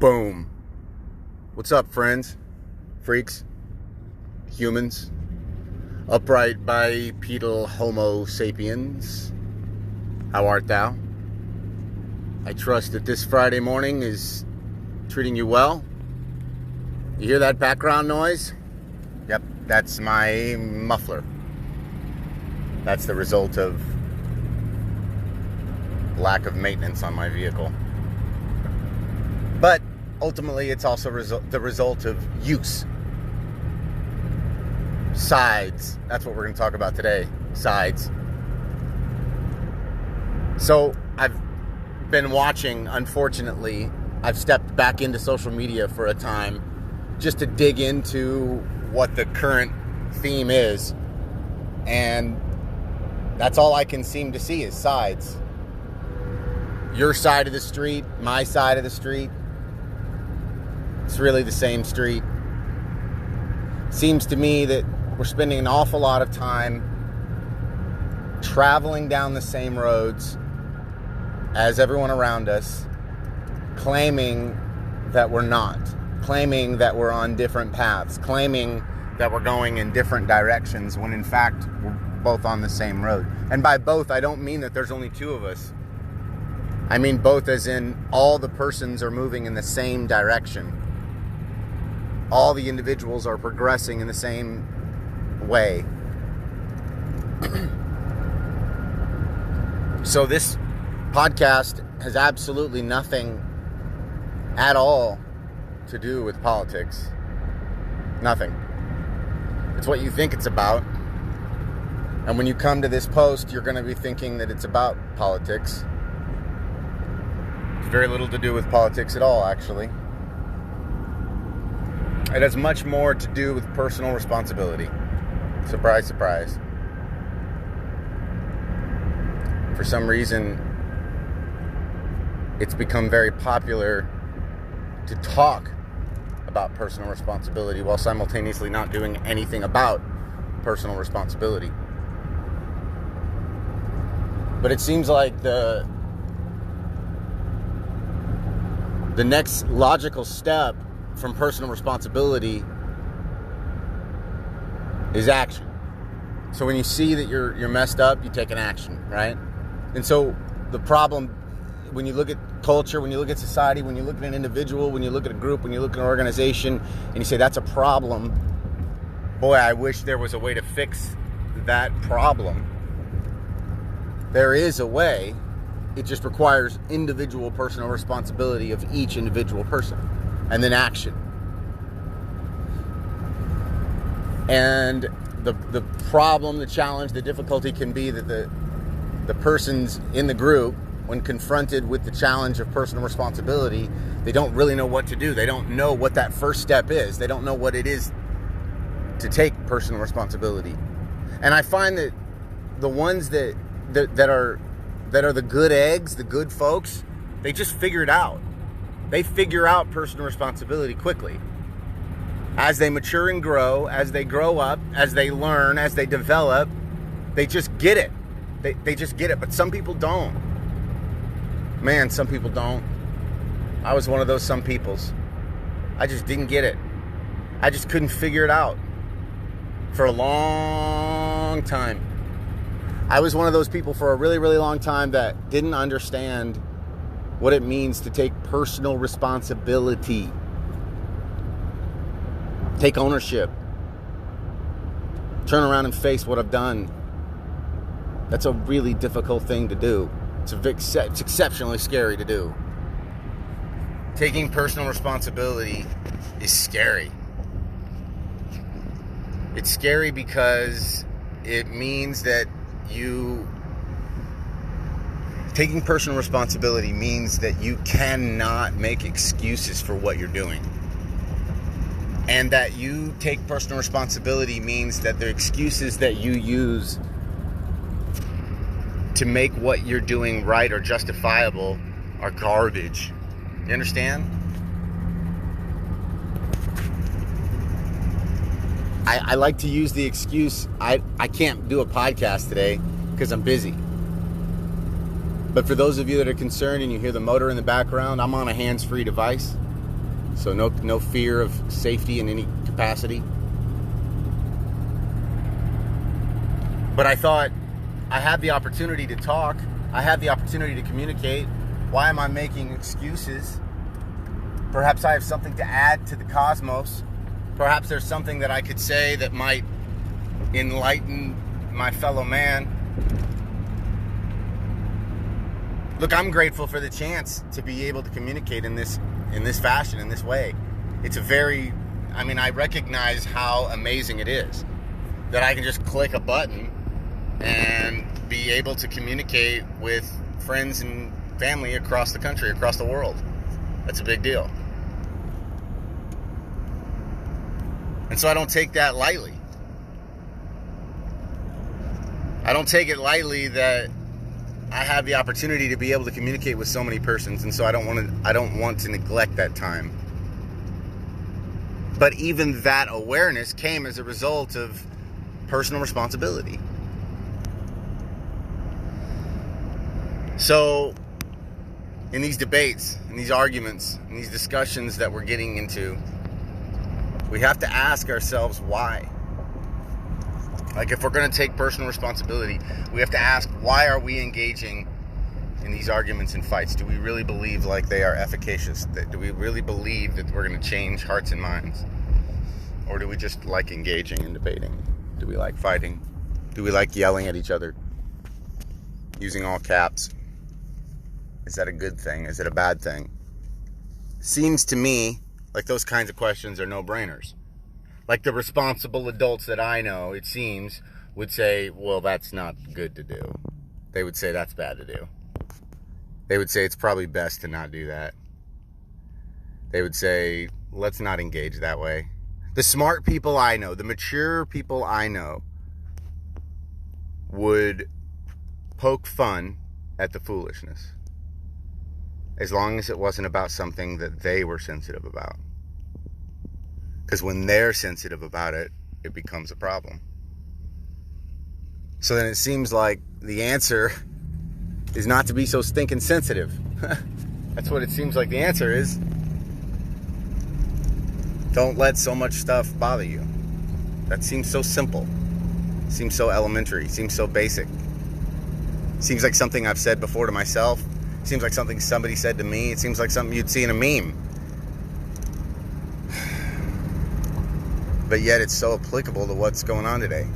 Boom. What's up, friends, freaks, humans, upright bipedal Homo sapiens? How art thou? I trust that this Friday morning is treating you well. You hear that background noise? Yep, that's my muffler. That's the result of lack of maintenance on my vehicle. But ultimately, it's also the result of use. Sides. That's what we're going to talk about today. Sides. So, I've been watching, unfortunately, I've stepped back into social media for a time just to dig into what the current theme is. And that's all I can seem to see is sides. Your side of the street, my side of the street. It's really the same street. Seems to me that we're spending an awful lot of time traveling down the same roads as everyone around us, claiming that we're not, claiming that we're on different paths, claiming that we're going in different directions, when in fact we're both on the same road. And by both, I don't mean that there's only two of us. I mean both as in all the persons are moving in the same direction. All the individuals are progressing in the same way. So this podcast has absolutely nothing at all to do with politics. Nothing. It's what you think it's about. And when you come to this post, you're going to be thinking that it's about politics. It's very little to do with politics at all, actually. It has much more to do with personal responsibility. Surprise, surprise. For some reason, it's become very popular to talk about personal responsibility while simultaneously not doing anything about personal responsibility. But it seems like the next logical step from personal responsibility is action. So when you see that you're messed up, you take an action, right? And so the problem, when you look at culture, when you look at society, when you look at an individual, when you look at a group, when you look at an organization, and you say that's a problem, boy, I wish there was a way to fix that problem. There is a way. It just requires individual personal responsibility of each individual person. And then action. And the problem, the challenge, the difficulty can be that the persons in the group, when confronted with the challenge of personal responsibility, they don't really know what to do. They don't know what that first step is. They don't know what it is to take personal responsibility. And I find that the ones that are the good eggs, the good folks, they just figure it out. They figure out personal responsibility quickly. As they mature and grow, as they grow up, as they learn, as they develop, they just get it. They just get it. But some people don't. Man, some people don't. I was one of those some peoples. I just didn't get it. I just couldn't figure it out for a long time. I was one of those people for a really, really long time that didn't understand what it means to take personal responsibility. Take ownership. Turn around and face what I've done. That's a really difficult thing to do. It's exceptionally scary to do. Taking personal responsibility is scary. It's scary because it means that taking personal responsibility means that you cannot make excuses for what you're doing. And that you take personal responsibility means that the excuses that you use to make what you're doing right or justifiable are garbage. You understand? I like to use the excuse, I can't do a podcast today because I'm busy. But for those of you that are concerned and you hear the motor in the background, I'm on a hands-free device. So no fear of safety in any capacity. But I thought, I have the opportunity to talk. I have the opportunity to communicate. Why am I making excuses? Perhaps I have something to add to the cosmos. Perhaps there's something that I could say that might enlighten my fellow man. Look, I'm grateful for the chance to be able to communicate in this fashion, in this way. It's I recognize how amazing it is that I can just click a button and be able to communicate with friends and family across the country, across the world. That's a big deal. And so I don't take that lightly. I don't take it lightly that I have the opportunity to be able to communicate with so many persons, and so I don't want to neglect that time. But even that awareness came as a result of personal responsibility. So in these debates, in these arguments, in these discussions that we're getting into, we have to ask ourselves why. Like, if we're going to take personal responsibility, we have to ask, why are we engaging in these arguments and fights? Do we really believe like they are efficacious? Do we really believe that we're going to change hearts and minds? Or do we just like engaging and debating? Do we like fighting? Do we like yelling at each other? Using all caps? Is that a good thing? Is it a bad thing? Seems to me like those kinds of questions are no-brainers. Like the responsible adults that I know, it seems, would say, well, that's not good to do. They would say that's bad to do. They would say it's probably best to not do that. They would say, let's not engage that way. The smart people I know, the mature people I know, would poke fun at the foolishness, as long as it wasn't about something that they were sensitive about. Because when they're sensitive about it, it becomes a problem. So then it seems like the answer is not to be so stinking sensitive. That's what it seems like the answer is. Don't let so much stuff bother you. That seems so simple. Seems so elementary. Seems so basic. Seems like something I've said before to myself. Seems like something somebody said to me. It seems like something you'd see in a meme. But yet it's so applicable to what's going on today.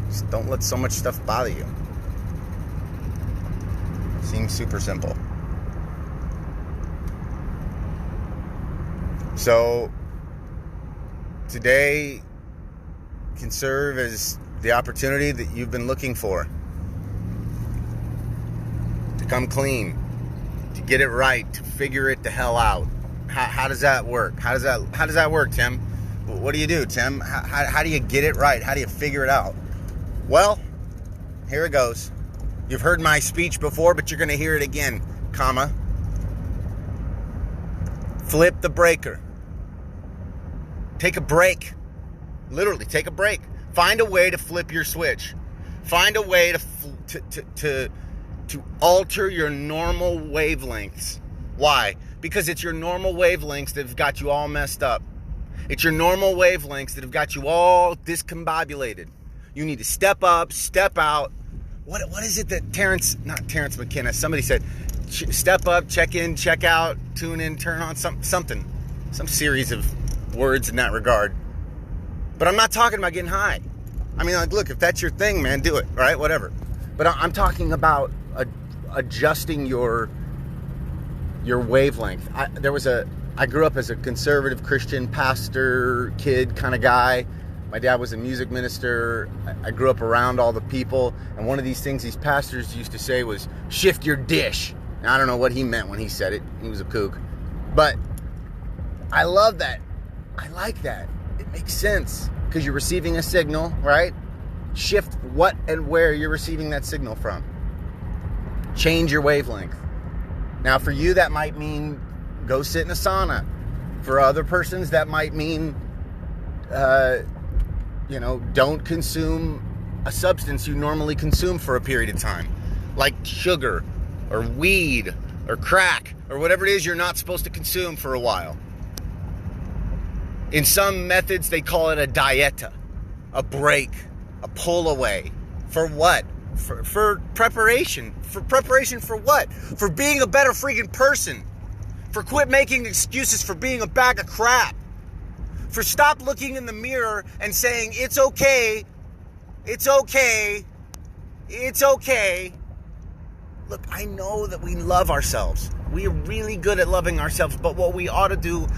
Just don't let so much stuff bother you. Seems super simple. So today can serve as the opportunity that you've been looking for. To come clean. To get it right. To figure it the hell out. How does that work? How does that work, Tim? What do you do, Tim? How do you get it right? How do you figure it out? Well, here it goes. You've heard my speech before, but you're going to hear it again, comma. Flip the breaker. Take a break. Literally, take a break. Find a way to flip your switch. Find a way to alter your normal wavelengths. Why? Because it's your normal wavelengths that have got you all messed up. It's your normal wavelengths that have got you all discombobulated. You need to step up, step out. What is it that Terrence McKenna, somebody said, step up, check in, check out, tune in, turn on, something. Some series of words in that regard. But I'm not talking about getting high. I mean, like, look, if that's your thing, man, do it, right? Whatever. But I'm talking about adjusting your wavelength. I grew up as a conservative Christian pastor kid kind of guy. My dad was a music minister. I grew up around all the people. And one of these things these pastors used to say was, shift your dish. Now, I don't know what he meant when he said it. He was a kook. But I love that. I like that. It makes sense. Because you're receiving a signal, right? Shift what and where you're receiving that signal from. Change your wavelength. Now, for you, that might mean go sit in a sauna. For other persons, that might mean, don't consume a substance you normally consume for a period of time. Like sugar, or weed, or crack, or whatever it is you're not supposed to consume for a while. In some methods, they call it a dieta, a break, a pull away. For what? For preparation. For preparation for what? For being a better freaking person. For quit making excuses for being a bag of crap. For stop looking in the mirror and saying, it's okay, it's okay, it's okay. Look, I know that we love ourselves. We are really good at loving ourselves, but what we ought to do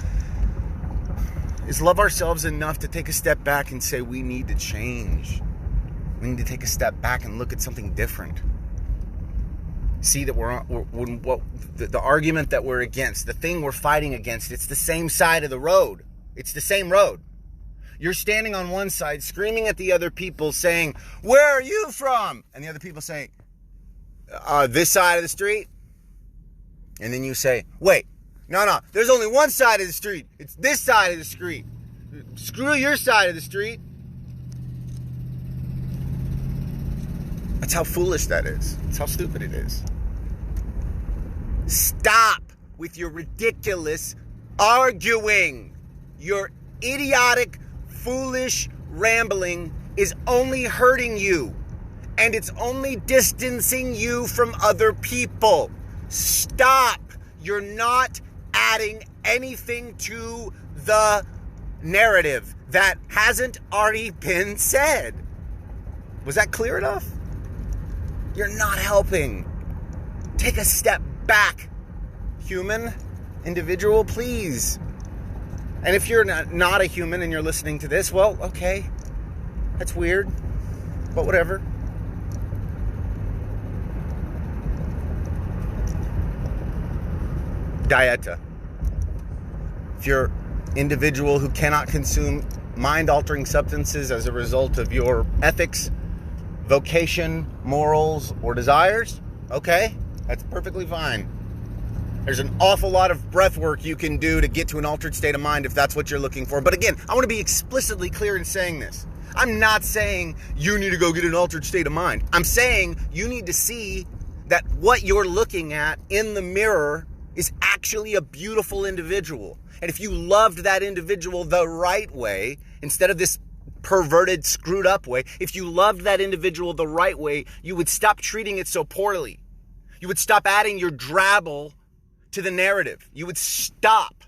is love ourselves enough to take a step back and say we need to change. We need to take a step back and look at something different. See that the argument that we're against, the thing we're fighting against, it's the same side of the road. It's the same road. You're standing on one side, screaming at the other people, saying, where are you from? And the other people say, this side of the street. And then you say, wait, no, there's only one side of the street. It's this side of the street. Screw your side of the street. That's how foolish that is. That's how stupid it is. Stop with your ridiculous arguing. Your idiotic, foolish rambling is only hurting you. And it's only distancing you from other people. Stop. You're not adding anything to the narrative that hasn't already been said. Was that clear enough? You're not helping. Take a step back, human, individual, please. And if you're not a human and you're listening to this, well, okay. That's weird, but whatever. Dieta. If you're an individual who cannot consume mind-altering substances as a result of your ethics, vocation, morals, or desires, okay, that's perfectly fine. There's an awful lot of breath work you can do to get to an altered state of mind if that's what you're looking for. But again, I want to be explicitly clear in saying this. I'm not saying you need to go get an altered state of mind. I'm saying you need to see that what you're looking at in the mirror is actually a beautiful individual. And if you loved that individual the right way, instead of this perverted, screwed up way, if you loved that individual the right way, you would stop treating it so poorly. You would stop adding your drabble to the narrative. You would stop,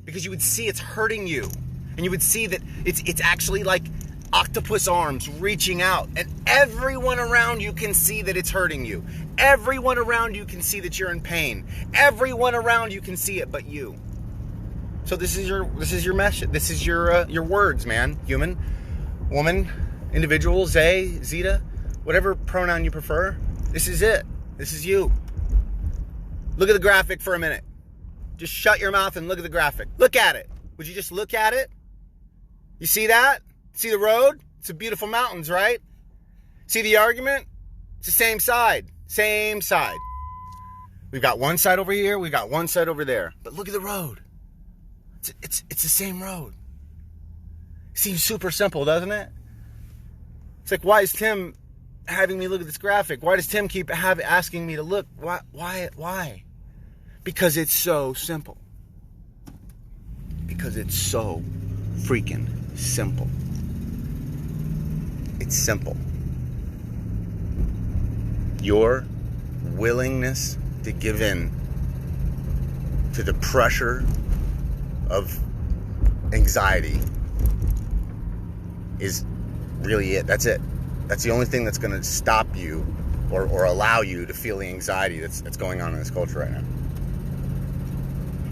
because you would see it's hurting you. And you would see that it's actually like octopus arms reaching out, and everyone around you can see that it's hurting you. Everyone around you can see that you're in pain. Everyone around you can see it but you. So this is your message. This is your words, man. Human, woman, individual, they, zeta, whatever pronoun you prefer. This is it. This is you. Look at the graphic for a minute. Just shut your mouth and look at the graphic. Look at it. Would you just look at it? You see that? See the road? It's a beautiful mountains, right? See the argument? It's the same side. Same side. We've got one side over here. We've got one side over there. But look at the road. It's the same road. Seems super simple, doesn't it? It's like, why is Tim having me look at this graphic? Why does Tim keep asking me to look? Why? Because it's so simple. Because it's so freaking simple. It's simple. Your willingness to give in to the pressure of anxiety is really it. That's it. That's the only thing that's going to stop you or allow you to feel the anxiety that's going on in this culture right now.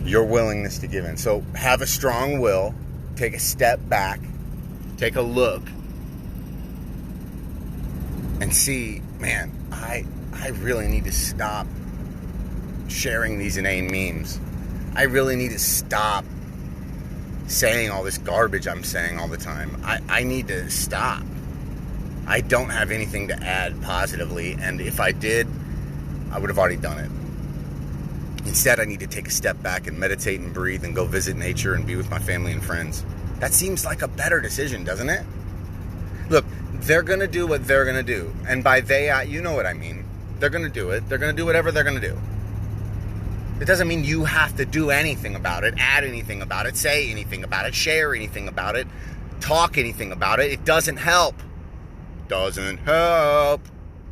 Your willingness to give in. So have a strong will. Take a step back. Take a look. And see, man, I really need to stop sharing these inane memes. I really need to stop saying all this garbage I'm saying all the time. I need to stop. I don't have anything to add positively, and if I did, I would have already done it. Instead, I need to take a step back and meditate and breathe and go visit nature and be with my family and friends. That seems like a better decision, doesn't it? Look, they're going to do what they're going to do. And by they, you know what I mean. They're going to do it. They're going to do whatever they're going to do. It doesn't mean you have to do anything about it, add anything about it, say anything about it, share anything about it, talk anything about it. It doesn't help. Doesn't help.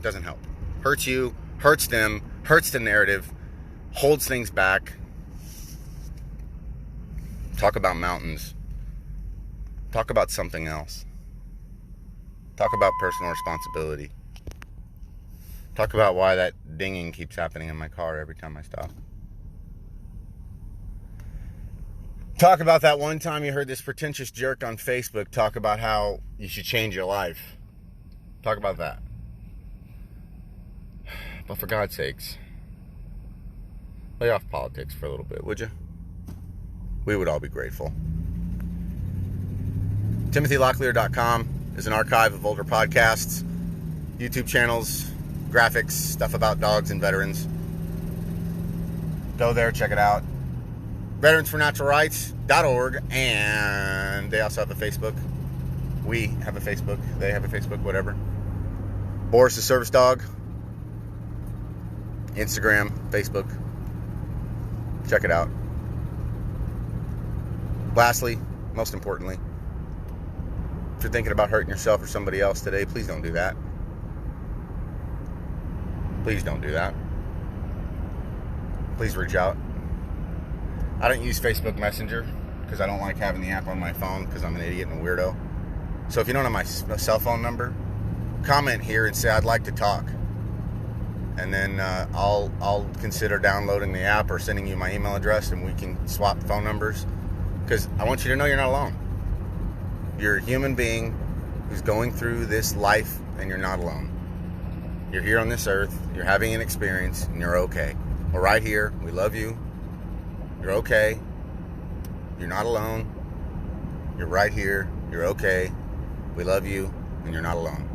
Doesn't help. Hurts you, hurts them, hurts the narrative, holds things back. Talk about mountains. Talk about something else. Talk about personal responsibility. Talk about why that dinging keeps happening in my car every time I stop. Talk about that one time you heard this pretentious jerk on Facebook talk about how you should change your life. Talk about that. But for God's sakes, lay off politics for a little bit, would you? We would all be grateful. TimothyLocklear.com is an archive of older podcasts, YouTube channels, graphics, stuff about dogs and veterans. Go there, check it out. VeteransForNaturalRights.org, and they also have a Facebook. We have a Facebook. They have a Facebook, whatever. Boris the Service Dog. Instagram, Facebook. Check it out. Lastly, most importantly, if you're thinking about hurting yourself or somebody else today, please don't do that. Please don't do that. Please reach out. I don't use Facebook Messenger because I don't like having the app on my phone because I'm an idiot and a weirdo. So if you don't have my cell phone number, comment here and say I'd like to talk. And then I'll consider downloading the app or sending you my email address and we can swap phone numbers. Because I want you to know you're not alone. You're a human being who's going through this life and you're not alone. You're here on this earth, you're having an experience, and you're okay. We're right here, we love you. You're okay. You're not alone. You're right here. You're okay. We love you, and you're not alone.